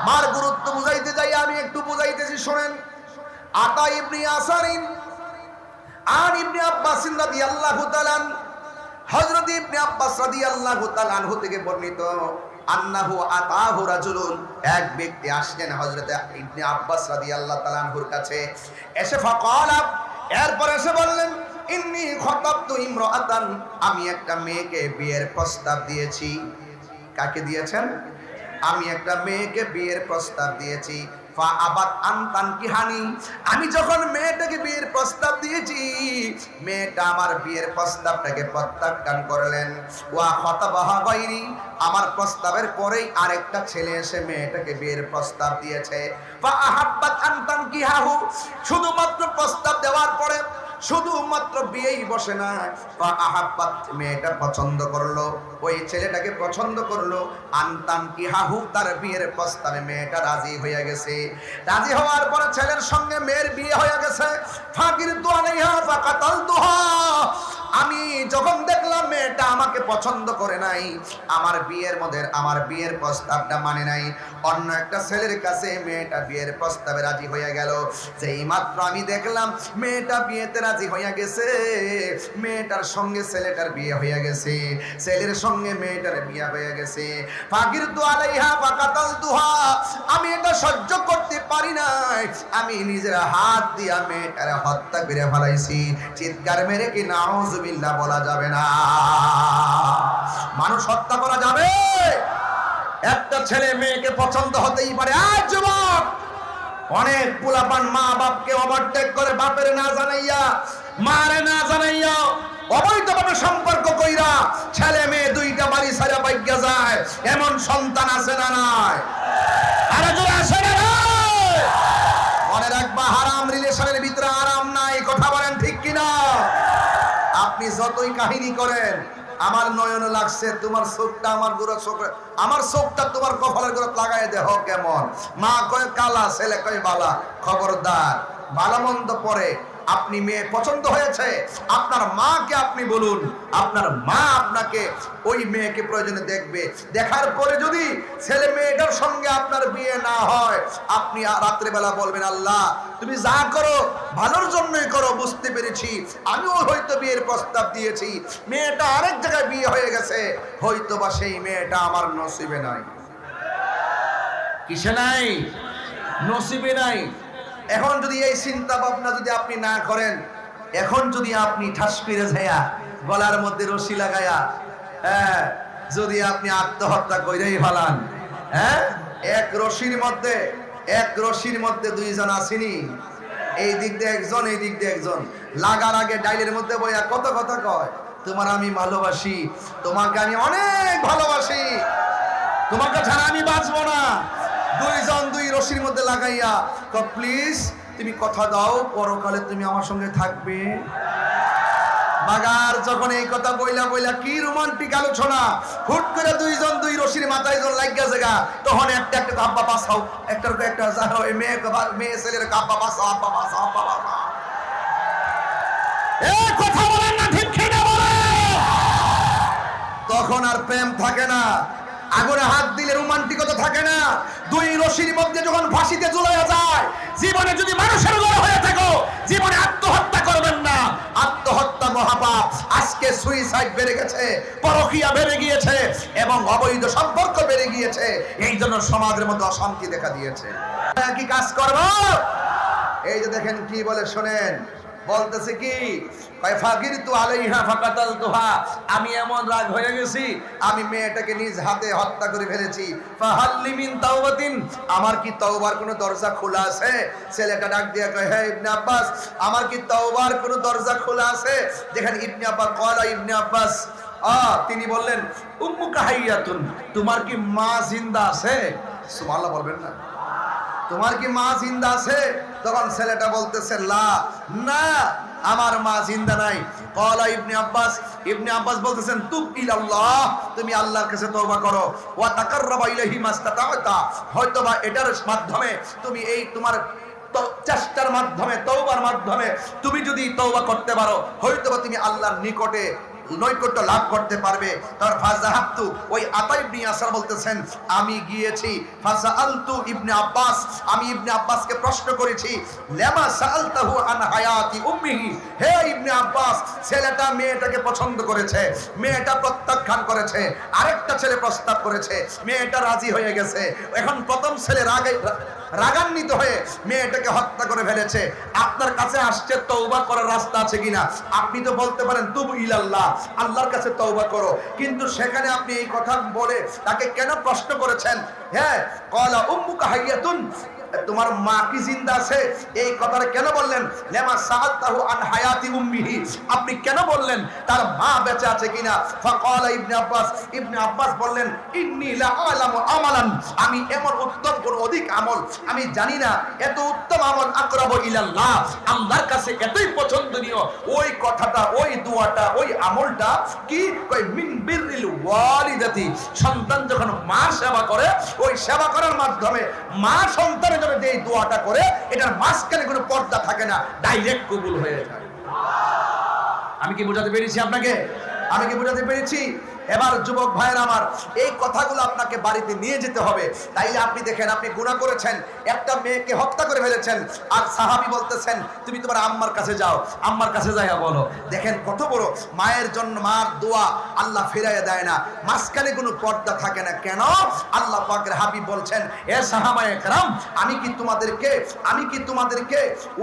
মার গুরুত্ব বুঝাইতে যাই আমি একটু বুঝাইতেছি, শুনেন। আতা ইবনে ইয়াসারিন আর ইবনে আব্বাস রাদিয়াল্লাহু তাআলা, হযরত ইবনে আব্বাস রাদিয়াল্লাহু তাআলা আনহু থেকে বর্ণিত, আন্নাহু আতাহু রাজুলুন, এক ব্যক্তি আসলেন হযরত ইবনে আব্বাস রাদিয়াল্লাহু তাআলা আনহুর কাছে, এসে ফাকালা, এরপর এসে বললেন, ইন্নী খাতাবতু ইমরাআতান, আমি একটা মেয়েকে বিয়ের প্রস্তাব দিয়েছি। কাকে দিয়েছেন? আমি একটা মেয়েকে বিয়ের প্রস্তাব দিয়েছি। আমি যখন মেয়েটাকে বিয়ের প্রস্তাব দিয়েছি, মেয়েটা আমার বিয়ের প্রস্তাবটাকে প্রত্যাখ্যান করলেন। ওয়া খাতাবাহা গায়রি, আমার প্রস্তাবের পরেই আরেকটা ছেলে এসে মেয়েটাকে বিয়ের প্রস্তাব দিয়েছে। ফা আহাব্বাত আন তানকিহাহু, শুধুমাত্র প্রস্তাব দেওয়ার পরে শুধুমাত্র বিয়েই বসে না, ফা আহাব্বাত, মেয়েটা পছন্দ করলো, ওই ছেলেটাকে পছন্দ করলো, আনতান কি হাহু, তার বিয়ের প্রস্তাবে মেয়েটা রাজি হয়ে গেছে। রাজি হওয়ার পরে ছেলের সঙ্গে মেয়ের বিয়ে হয়ে গেছে। ফাকিরতু আলাইহা ফাকাতালতুহা, আমি যখন দেখলাম মেয়েটা আমাকে পছন্দ করে নাই, আমার বিয়ের প্রস্তাবটা মানে নাই, অন্য একটা ছেলের কাছে মেয়েটা বিয়ের প্রস্তাবে রাজি হয়ে গেল। যেই মাত্র আমি দেখলাম মেয়েটা বিয়েতে রাজি হয়ে গেছে, মেয়েটার সঙ্গে ছেলেটার বিয়ে হয়ে গেছে, ছেলের সঙ্গে মেয়েটার বিয়ে হয়ে গেছে। ফাকিরতু আলাইহা ফাকাতালতুহা, আমি এটা সহ্য করতে পারি নাই, আমি নিজের হাত দিয়া মেয়েটারে হত্যা করে ফেলাইছি। চিৎকার মেরে কি নাউজুবিল্লাহ বলা যাবে না? মানুষ হত্যা করা যাবে? একটা ছেলে মেয়েকে পছন্দ হতেই পারে। আজ যুবক, অনেক পোলাপান মা বাপকে ওভারটেক করে, বাপের না জানাইয়া, মারে না জানাইয়া অবৈধভাবে সম্পর্ক কইরা ছেলে মেয়ে দুইটা বাড়ি ছাড়া বাইগা যায়, এমন সন্তান আছে না নাই? আরে জোরে আছে না নাই? মনে রাখবা, হারাম রিলেশনের ভিতরে আরাম নাই, কথা বলেন ঠিক কিনা? আপনি যতই কাহিনী করেন, আমার নয়ন লাগছে, তোমার চোখটা আমার গোড়া চোখ, আমার চোখটা তোমার কপালের গোড়া লাগাই দেহ কেমন? মা কয় কালা, ছেলে কয় বালা। খবরদার, ভালো মন্দ পরে। আপনি মেয়ে পছন্দ হয়েছে, আপনার মাকে আপনি বলুন, আপনার মা আপনাকে ওই মেয়েকে প্রয়োজনে দেখবে। দেখার পরে যদি ছেলে মেয়েটার সঙ্গে আপনার বিয়ে না হয়, আপনি রাত্রেবেলা বলবেন, আল্লাহ তুমি যা করো ভালোর জন্যই করো, বুঝতে পেরেছি, আমিও হয়তো বিয়ের প্রস্তাব দিয়েছি, মেয়েটা আরেক জায়গায় বিয়ে হয়ে গেছে, হয়তো বা সেই মেয়েটা আমার নসিবে নাই। কিসে নাই? নসিবে নাই। এখন যদি এই চিন্তা ভাবনা যদি আপনি না করেন, এখন যদি আপনি ঠাস করে যাইয়া গলার মধ্যে রশি লাগাইয়া, হ্যাঁ, যদি আপনি আত্মহত্যা কইরাই ফেলান, হ্যাঁ, এক রশির মধ্যে দুইজন আসেনি, এই দিক দিয়ে একজন, এই দিক দিয়ে একজন, লাগার আগে ডাইলের মধ্যে বইয়া কত কথা কয়, তোমার আমি ভালোবাসি, তোমাকে আমি অনেক ভালোবাসি, তোমাকে ছাড়া আমি বাঁচবো না, দুইজন দুই রশির মধ্যে লাগাইয়া, তো প্লিজ তুমি কথা দাও পরকালে তুমি আমার সঙ্গে থাকবে। মাগার যখন এই কথা বইলা বইলা কি রোমান্টিক আলোচনা, হুট করে দুইজন দুই রশির মাথায় যখন লাগিয়া জায়গা, তখন একটা একটা আব্বা বাঁচাও, একটার একটা মেয়ে ছেলের আব্বা বাঁচাও, আব্বা বাঁচাও, আব্বা বাঁচাও। এই কথা বলেন না, ঠিক কিনা বলেন? তখন আর প্রেম থাকে না, আগুনে হাত দিলে রোমান্টিকতা থাকে না। দুই রশির মধ্যে যখন ফাঁসিতে ঝুলাইয়া যায়, জীবনে যদি মানুষের ঘর হয়ে থাকো, জীবনে আত্মহত্যা করবেন না। আত্মহত্যা মহাপাপ। আজকে সুইসাইড বেড়ে গেছে, পরকীয়া বেড়ে গিয়েছে এবং অবৈধ সম্পর্ক বেড়ে গিয়েছে। এই জন্য সমাজের মধ্যে অশান্তি দেখা দিয়েছে। কি কাজ করবো? এই যে দেখেন কি বলে শোনেন, বলতেছে কি, আমি এমন রাগ হয়ে গেছি, আমি মেয়েটাকে নিজ হাতে হত্যা করে ফেলেছি। আমার কি তওবার কোনো দরজা খোলা আছে? ছেলেটা ডাক দিয়ে কয়, হে ইবনে আব্বাস, আমার কি তওবার কোনো দরজা খোলা আছে? যেখানে ইবনে আব্বাস কলা ইবনে আব্বাস, তিনি বললেন, উম্মুকা হাইয়াতুন, তোমার কি মা জিন্দা আছে? সুবহানাল্লাহ বলবেন না? তোমার কি মা জিন্দা আছে? তখন ছেলেটা বলতেছে, লা, না, আমার মা জিন্দা নাই। কলা ইবনে আব্বাস, ইবনে আব্বাস বলতেছেন, তুব ইলাল্লাহ, তুমি আল্লাহর কাছে তওবা করো, ওয়া তাকাররাবা ইলাইহি মাস্তাতা'তা, হয়তোবা এটার মাধ্যমে তুমি এই তোমার চেষ্টার মাধ্যমে, তওবার মাধ্যমে তুমি যদি তওবা করতে পারো, হয়তোবা তুমি আল্লাহর নিকটে নৈকট্য লাভ করতে পারবে। তার ফাজাহাবতু, ওই আতা ইবনে ইয়াসার বলতেছেন, আমি গিয়েছি, ফাসাআলতু ইবনে আব্বাস, আমি ইবনে আব্বাসকে প্রশ্ন করেছি, লামা সাআলতাহু আন হায়াতি উম্মিহি, হে ইবনে আব্বাস, ছেলেটা মেয়েটাকে পছন্দ করেছে, মেয়েটা প্রত্যাখ্যান করেছে, আরেকটা ছেলে প্রস্তাব করেছে, মেয়েটা রাজি হয়ে গেছে, এখন প্রথম ছেলে রাগান্বিত হয়ে মেয়েটাকে হত্যা করে ফেলেছে। আপনার কাছে আসছে তওবা করার রাস্তা আছে কিনা? আপনি তো বলতে পারেন তুবু ইলাল্লাহ, আল্লাহর কাছে তওবা করো, কিন্তু সেখানে আপনি এই কথা বলে তাকে কেন প্রশ্ন করেছেন? হ্যাঁ, ক্বালা উম্মুকা হাইয়াতুন, তোমার মা কি জিন্দা আছে? এই কথাটা কেন বললেন? লামা সাআলতাহু আন হায়াতি উম্মিহি, আপনি কেন বললেন তার মা বেঁচে আছে কিনা? ফাকালা ইবনে আব্বাস, ইবনে আব্বাস বললেন, ইন্নী লা আলামু আমালান, আমি এমন উত্তম কোন অধিক আমল আমি জানি না, এত উত্তম আমল আকরাবু ইলাল্লাহ, আল্লাহর কাছে এতই পছন্দনীয় ওই কথাটা, ওই দোয়াটা, ওই আমলটা কি? কই মিন বিররিল ওয়ালিদাতি, সন্তান যখন মা সেবা করে, ওই সেবা করার মাধ্যমে মা সন্তানের জন্য যে দোয়াটা করে, এটার মাঝখানে কোনো পর্দা থাকে না, ডাইরেক্ট কবুল হয়ে যায়। আমি কি বোঝাতে পেরেছি আপনাকে? আমি কি বোঝাতে পেরেছি? এবার যুবক ভাইয়ের আমার, এই কথাগুলো আপনাকে বাড়িতে নিয়ে যেতে হবে। তাইলে আপনি দেখেন, আপনি গুনাহ করেছেন, একটা মেয়েকে হত্যা করে ফেলেছেন, আর সাহাবী বলতেছেন, তুমি তোমার আম্মার কাছে যাও, আম্মার কাছে যাইয়া বলো। দেখেন কত বড় মায়ের জন্য, মার দোয়া আল্লাহ ফিরাইয়া দেয় না, মাঝখানে কোনো পর্দা থাকে না। কেন? আল্লাহ পাকের হাবিব বলছেন, এ সাহাবায়ে কেরাম, আমি কি তোমাদেরকে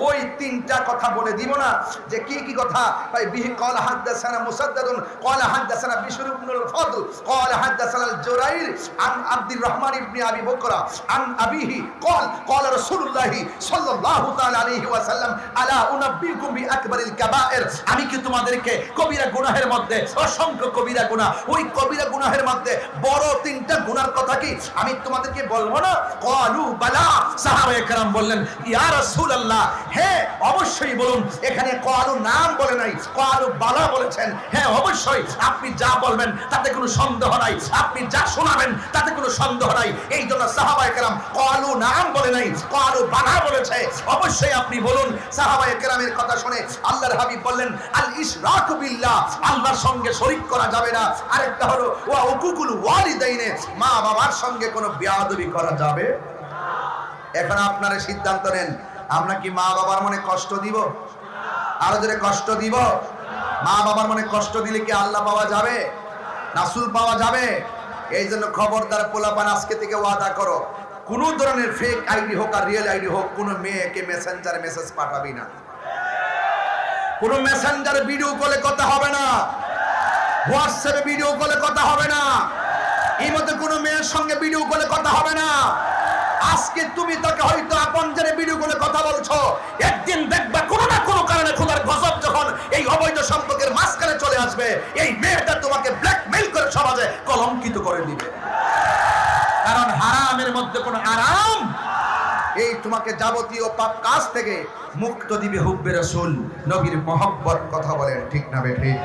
ওই তিনটা কথা বলে দিব না? যে কি কি কথা? ভাই বিহি ক্বালা হাদাসানা মুসাদ্দাদুন ক্বালা হাদাসানা বিশর ইবনে الفضل قال حدثنا الجرير عن عبد الرحمن بن ابي بكر عن ابيه قال رسول الله صلى الله تعالى عليه وسلم الا انبئكم باكبر الكبائر, আমি কি তোমাদেরকে কবিরা গুনাহের মধ্যে, অসংখ্য কবিরা গুনাহ, ওই কবিরা গুনাহের মধ্যে বড় তিনটা গুনার কথা কি আমি তোমাদেরকে বলবো না? ক্বালু বালা, সাহাবায়ে কেরাম বললেন, ইয়া রাসূলুল্লাহ, হ্যাঁ অবশ্যই বলুন। এখানে ক্বালু নাম বলে নাই, ক্বালু বালা বলেছেন। হ্যাঁ অবশ্যই, আপনি যা বলবেন তাতে কোনো সন্দেহ নাই, আপনি যা শোনাবেন তাতে কোনো সন্দেহ নাই। এই জন্য সাহাবায়ে কেরাম ক্বালু নাম বলে নাই, ক্বালু বালা বলেছে। অবশ্যই আপনি বলুন। সাহাবায়ে কেরামের কথা শুনে আল্লাহর হাবিব বললেন, আল ইশরাকু বিল্লাহ, আল্লাহর সঙ্গে শরীক করা যাবে না। আরেকটা হলো ওয়া উকুকুল ওয়ালিদাইনে, মা বাবার সঙ্গে কোনো বেয়াদবি করা যাবে না। এখন আপনারা সিদ্ধান্ত নেন, আমরা কি মা বাবার মনে কষ্ট দিব? আরো জোরে কষ্ট দিব? মা বাবার মনে কষ্ট দিলে কি আল্লাহ পাওয়া যাবে, রাসূল পাওয়া যাবে? এই জন্য খবরদার পোলাপান, আজকে থেকে ওয়াদা করো, কোন ধরনের ফেক আইডি হোক আর রিয়েল আইডি হোক, কোন মেয়েকে মেসেঞ্জারে মেসেজ পাঠাবি না, কোন মেসেঞ্জারে ভিডিও কলে কথা হবে না, হোয়াটসঅ্যাপে ভিডিও কলে কথা হবে না, এই মধ্যে কোন মেয়ের সঙ্গে ভিডিও কলে কথা হবে না। আজকে তুমি তাকে হয়তো আপন জেনে ভিডিও কলে কথা বলছো, একদিন দেখবা কোনো না কোনো কারণে খোদার গজব যখন এই অবৈধ সম্পর্কের মাঝখানে চলে আসবে, এই মেয়েটা তোমাকে ব্ল্যাকমেইল করে সমাজে কলঙ্কিত করে দিবে। কারণ হারামের মধ্যে কোনো আরাম। এই তোমাকে যাবতীয় পাপ কাজ থেকে মুক্ত দিবে হুব্বে রাসূল, নবীর মহব্বত। কথা বলেন ঠিক না বেঠিক?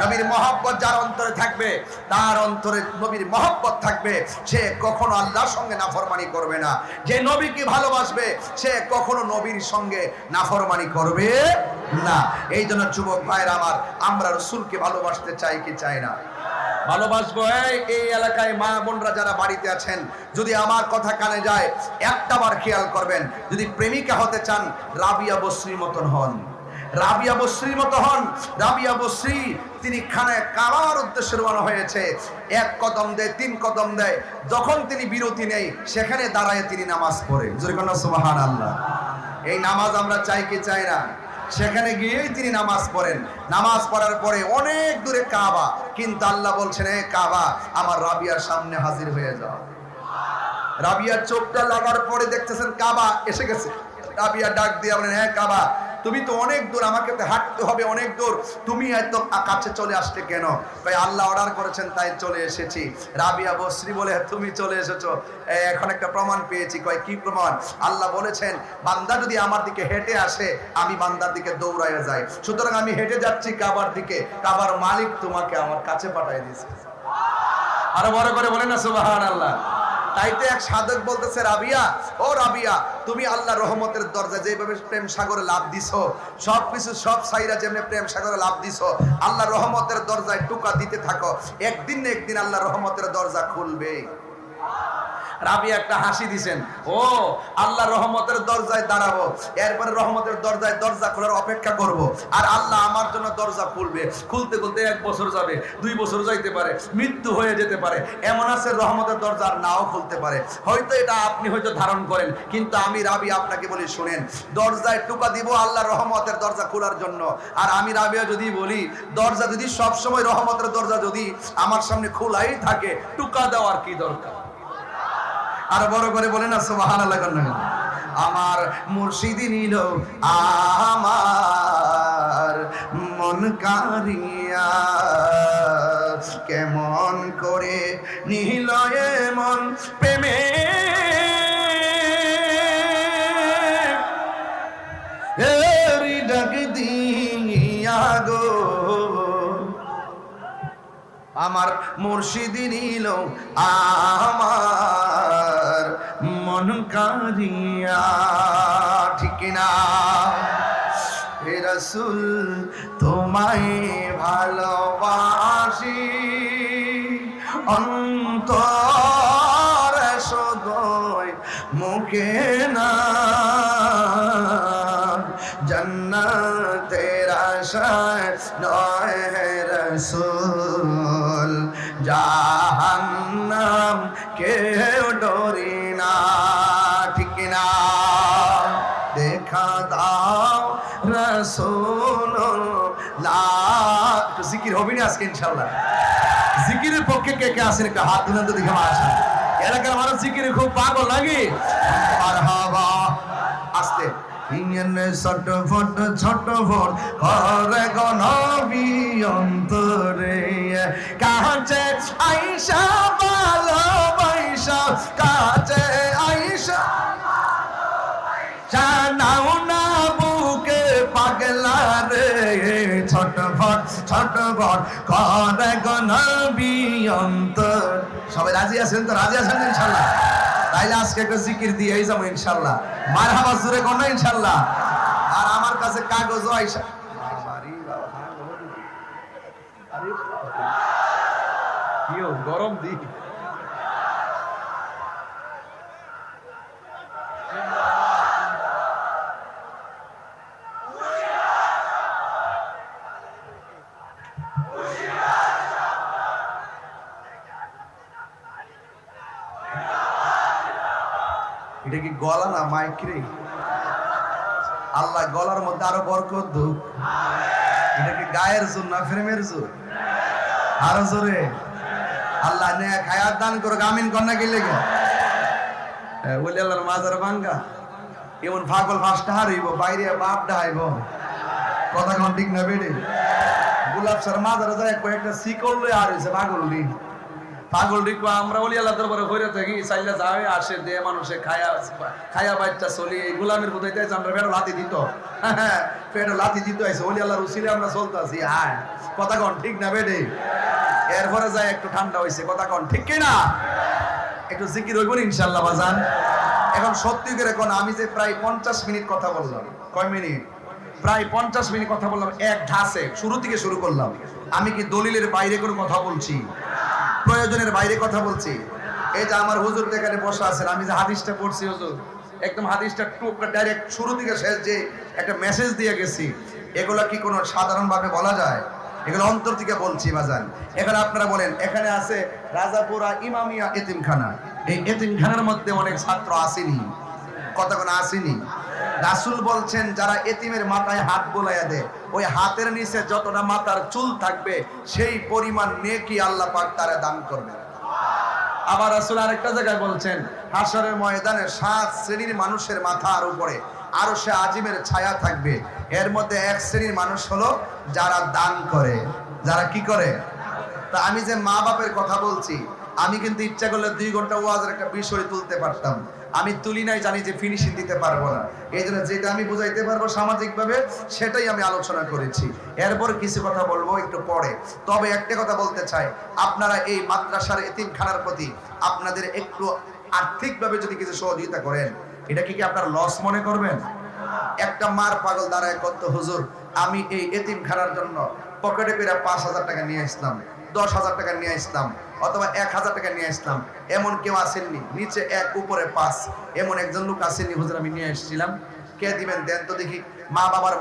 নবীর মহব্বত যার অন্তরে থাকবে, তার অন্তরে নবীর মহব্বত থাকবে, সে কখনো আল্লাহর সঙ্গে নাফরমানি করবে না। যে নবীকে ভালোবাসবে সে কখনো নবীর সঙ্গে নাফরমানি করবে না। এই জন্য যুবক ভাইরা আমার, আমরা রাসূলকে ভালোবাসতে চাই কি চাই না? ভালোবাসবো। এই এলাকায় মা বোনরা যারা বাড়িতে আছেন, যদি আমার কথা কানে যায়, একটাবার খেয়াল করবেন, যদি প্রেমিকা হতে চান রাবিয়া বসরির মতন হন। রাবিয়া বসরির মতো হন। রাবিয়া বসরি তিনি খানায় কাবার উদ্দেশ্যে রওনা হয়েছে। এক কদম দেয়, তিন কদম দেয়, যখন তিনি বিরতি নেই সেখানে দাঁড়ায় তিনি নামাজ পড়ে। জোরে বলেন সুবহানাল্লাহ। এই নামাজ আমরা চাই কি চাই না? সেখানে গিয়েই তিনি নামাজ পড়েন। নামাজ পড়ার পরে অনেক দূরে কাবা, কিন্তু আল্লাহ বলছেন, এ কাবা আমার রাবিয়ার সামনে হাজির হয়ে যাও। রাবিয়ার চোখটা লাগার পরে দেখতেছেন কাবা এসে গেছে। রাবিয়া ডাক দিয়ে বলেন, হ্যাঁ কাবা, তুমি তো অনেক দূর, আমাকে তো হাঁটতে হবে অনেক দূর, তুমি এত কাছে চলে আসলে কেন? ভাই আল্লাহ অর্ডার করেছেন তাই চলে এসেছি। রাবিয়া বসরি বলে, তুমি চলে এসেছো, এখন একটা প্রমাণ পেয়েছি। কয় কি প্রমাণ? আল্লাহ বলেছেন বান্দা যদি আমার দিকে হেঁটে আসে আমি বান্দার দিকে দৌড়াইয়া যাই, সুতরাং আমি হেঁটে যাচ্ছি কাবার দিকে, কাবার মালিক তোমাকে আমার কাছে পাঠিয়ে দিয়েছে। আরো বড় করে বলেন না সুবহানাল্লাহ। তাইতে এক সাধক বলতেছে, রাবিয়া, ও রাবিয়া, তুমি আল্লাহর রহমতের দরজা যেভাবে প্রেম সাগরে লাভ দিছো, সবকিছু সব সাইরা যেমনি প্রেম সাগরে লাভ দিছো, আল্লাহর রহমতের দরজায় টুকা দিতে থাকো, একদিন না একদিন আল্লাহর রহমতের দরজা খুলবে। রাবিয়া একটা হাসি দিছেন, ও আল্লাহর রহমতের দরজায় দাঁড়াবো, এরপরে রহমতের দরজায় দরজা খোলার অপেক্ষা করব, আর আল্লাহ আমার জন্য দরজা খুলবে। খুলতে খুলতে 1 বছর যাবে, 2 বছর যাইতে পারে, মৃত্যু হয়ে যেতে পারে, এমন আছে রহমতের দরজা আর নাও খুলতে পারে। হয়তো এটা আপনি হয়তো ধারণ করেন, কিন্তু আমি রাবিয়া আপনাকে বলি শুনেন, দরজায় টুকা দিব আল্লাহর রহমতের দরজা খোলার জন্য। আর আমি রাবিয়া যদি বলি, দরজা যদি সব সময় রহমতের দরজা যদি আমার সামনে খোলাই থাকে, টুকা দেওয়ার কি দরকার? আর বড় করে বলে না সুবহানাল্লাহ। আমার মুর্শিদ নিল আমার মন কারিয়া, কেমন করে নিল এমন প্রেমে এরি ডাক দিয়া গো, আমার মুর্শিদ নিল আমার মন কারিয়া। ঠিক না? হে রাসূল তোমায় ভালোবাসি, অন্তর সদয় মুখে না, জান্নাতের আশায় নয় হে রাসূল, জাহান্নাম কেউ ডরি না। ঠিক না? দেখা দাও রাসূলুল্লাহ। একটু জিকির হবে না আজকে ইনশাআল্লাহ? জিকিরের পক্ষে কে কে আছেন একটু হাত তুলে দেখে আসেন। এলাকার মানুষ জিকিরে খুব পাগল লাগে। মারহাবা। আস্তে ছটফট ছটফট করে গো নবী অন্তরে, কাছে আইসা ভালোবাসা, কাছে আইসা জানাও না বুকে পাগলা রে, ছটফট ছটফট করে গো নবী অন্তর। সবাই রাজি আছেন তো? রাজি আছেন ইনশাআল্লাহ? তাইলে আজকে একটা জিকির দিয়েই যাবো ইনশাআল্লাহ। মারহাবা জোরে কোন ইনশাআল্লাহ। আর আমার কাছে কাগজ আইসা গরম দিক এটা কি গলা না মাইক রে? আল্লাহ গলার মধ্যে আরো বরকত দুক। এটা কি গায়ের জোর না ফ্রেমের জোর? আরো জোরে আল্লাহ নেক হায়াত দান করুক, আমিন কন্যা গেলে গে বলি আল্লাহর মাজার ভাঙ্গা এমন পাগল ফাঁসটা হারিব, বাইরে বাপ ডাইব। কথা কোন ঠিক না বেড়ে? গোলাপ স্যার মাজারে যায় কয়েকটা শিকল লয়ে আর হয়েছে পাগল নি। পাগল রিকো আমরা ওলি আল্লাহ দরবারে কইরা থাকি চাইলা যাবে আসে দে মানুষে খায়া খায়া বাচ্চা চলি এই গোলামের বুঝাইতে আমরা পেটে লাথি দিত পেটে লাথি দিত আইছে ওলি আল্লাহর উসিলে আমরা চলতাছি হ্যাঁ কথা কন ঠিক না বেডে এরপরে যায় একটু ঠান্ডা হইছে কথা কন ঠিক কি না একটু জিকির হইব না ইনশাআল্লাহ বাজান এখন সত্যি করে কোন আমি যে প্রায় 50 মিনিট কথা বললাম কয় মিনিট প্রায় 50 মিনিট কথা বললাম এক ধাসে শুরু থেকে শুরু করলাম আমি কি দলিলের বাইরে কোনো কথা বলছি প্রয়োজনের বাইরে কথা বলছি এই যে আমার হুজুর এখানে বসা আছেন আমি যে হাদিসটা পড়ছি হুজুর একদম হাদিসটা ডাইরেক্ট শুরু থেকে শেষ যে একটা মেসেজ দিয়ে গেছি এগুলা কি কোনো সাধারণভাবে বলা যায় এগুলো অন্তর থেকে বলছি বাজান এখানে আপনারা বলেন এখানে আছে রাজাপুরা ইমামিয়া এতিমখানা এই এতিমখানার মধ্যে অনেক ছাত্র আসেনি কতক্ষণ আসেনি রাসূল বলছেন যারা এতিমের মাথায় হাত বোলাইয়া দেয় ওই হাতের নিচে যতটা মাথার চুল থাকবে সেই পরিমাণ নেকি আল্লাহ পাক তারা দান করবে আবার রাসূল আরেকটা জায়গায় বলছেন হাশরের ময়দানে 7 শ্রেণীর মানুষের মাথার উপরে আরশে আজিমের ছায়া থাকবে এর মধ্যে এক শ্রেণীর মানুষ হলো যারা দান করে যারা কি করে তা আমি যে মা বাপের কথা বলছি আমি কিন্তু ইচ্ছা করলে 2 ঘন্টা ওয়াজের একটা বিষয় তুলতে পারতাম আমি তুলি নাই জানি যে ফিনিশিং দিতে পারবো না এই জন্য যেটা আমি বুঝাইতে পারবো সামাজিকভাবে সেটাই আমি আলোচনা করেছি এরপর কিছু কথা বলবো একটু পরে তবে একটা কথা বলতে চাই আপনারা এই মাদ্রাসার এতিমখানার প্রতি আপনাদের একটু আর্থিকভাবে যদি কিছু সহযোগিতা করেন এটা কি আপনারা লস মনে করবেন একটা মার পাগল দাঁড়ায় কত হুজুর আমি এই এতিমখানার জন্য পকেটে করে 5,000 টাকা নিয়ে আসলাম 10,000 টাকা নিয়ে আসলাম অথবা 1,000 টাকা নিয়ে আসলাম এমন কেউ আসেননি নিচে 1 উপরে 5 এমন একজন লোক আসেননি হুজুর আমি নিয়ে এসেছিলাম কে দিবেন দেন তো দেখি মা বাবার